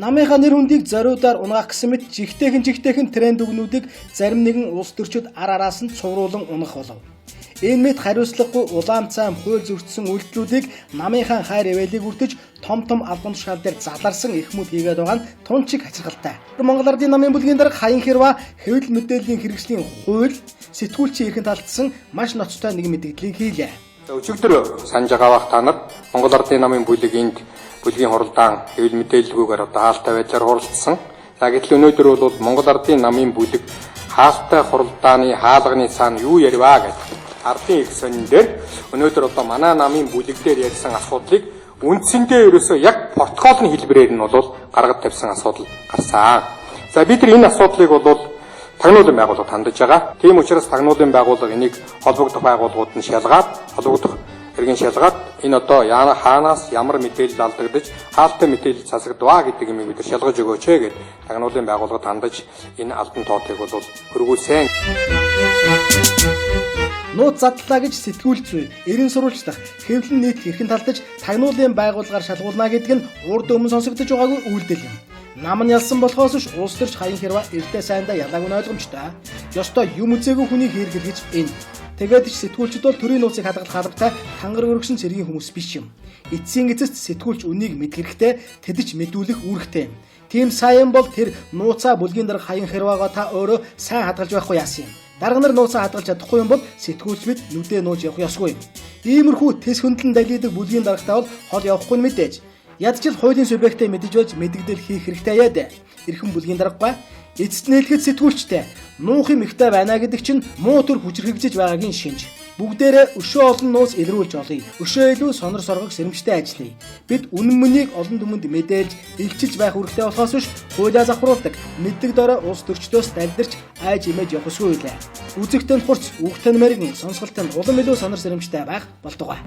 Намынхаа нэр хүндийг зориудаар унгаах гэсэн мэт жигтэйхэн тренд үгнүүдийг зарим нэгэн улс төрчид ар араас нь цувруулан унах болов. Энэ мэт хариуцлагагүй улаан цайм хууль зөрчсөн үйлдэлүүдийг намынхаа хайр ивэлийг үртэж том албан тушаал дээр заларсан эрхмүүд хийгээд байгаа нь тунчиг хачиргалтай. Монгол Ардын намын бүлгийн дарга Хаян Хэрва хэвлэл мэдээллийн хэрэгслийн хууль сэтгүүлчийн эрхэнд алдсан маш ноцтой нэг мэдээллийг хийлээ. Өчигдөр санаж байгаа бах та нар Монгол Ардын намын бүлгийн хуралдаан хэвлэл мэдээлэлгүйгээр хаалтай байдлаар хуралдсан. За гэтэл өнөөдөр бол Монгол Ардын намын бүлэг хаалтай хуралдааны хаалганы цаана юу ярива гэдэг ардын их сонин дээр өнөөдөр манай намын бүлэг дээр ярьсан асуудлыг үндсэндээ ерөөсөө яг протоколын хэлбэрээр нь бол гаргаж тавьсан асуудал гарсан. За бид энэ асуудлыг бол тагнуулын байгууллага хандаж байгаа. Тийм учраас тагнуулын байгууллага энийг холбогдох байгууллагууд нь холбогдох хэргийн шалгаад энэ хаанаас ямар мэдээлэл алдагдаж хаалтай мэдээлэл засагдваа гэдэг юм бид шалгаж өгөөч гэдэг тагнуулын байгууллагад хандаж энэ албан тоотыг бол хөргүүлсэн. Нууц задлаа гэж сэтгүүлч буй эрен сурвалж дах хэвлэн нийтлэх эрхэнд талдаж тагнуулын байгууллагаар шалгуулна гэдэг нь урд өмнө сонсогдож байгаагүй үйлдэл юм. Нам нь ялсан болохоос ч улс төрч Хаян Хэрва эртээ сайндаа ялгааг нь ойлгомжтой. Ёстой юм үзээгүй хүний хэрэг гэж энэ. Тэгээд ч сэтгүүлчд бол төрийн нууцыг хадгалах халамжтай тангар өргөшин цэргийн хүмүүс биш юм. Эцсийн эцэст сэтгүүлч үнийг мэдэх хэрэгтэй, тэдэж мэдүүлэх үүрэгтэй. Тийм сайн бол тэр нууцаа бүлгийн дарга Хаян Хэрвагаа та өөрөө сайн хадгалж байхгүй яасан юм. Дарга нар нууцаа хадгалж чадахгүй юм бол сэтгүүлч бид нүдээ нууж явах ёсгүй. Иймэрхүү тэс хөндлөн далидаг бүлгийн даргатай бол хол явахгүй нь мэдээж. Ядчил хуулийн субъектээ мэдэж байж мэдэгдэл хийх хэрэгтэй яа. Эрхэм бүлгийн даргагаа эцэст нээлгэд сэтгүүлчтэй нуух юм ихтэй байна гэдэг чинь муу төр хүчрхэгжиж байгаагийн шинж. Бүгдээрээ өшөө олон нууц илрүүлж олъё. Өшөө илүү сонор соргог сэрэмжтэй ажиллая. Бид үнэн мөнийг олон түмэнд мэдээлж, илчилж байх үүрэгтэй болохоос биш хуулиа завхруулдаг мэддэг дорой улс төрчдөөс далдирч айж имэж явах ёсгүй лээ. Үзэгтэн хурц, үгтэн мэрэгэн, сонсголтын улам илүү сонор сэрэмжтэй байх болтугай.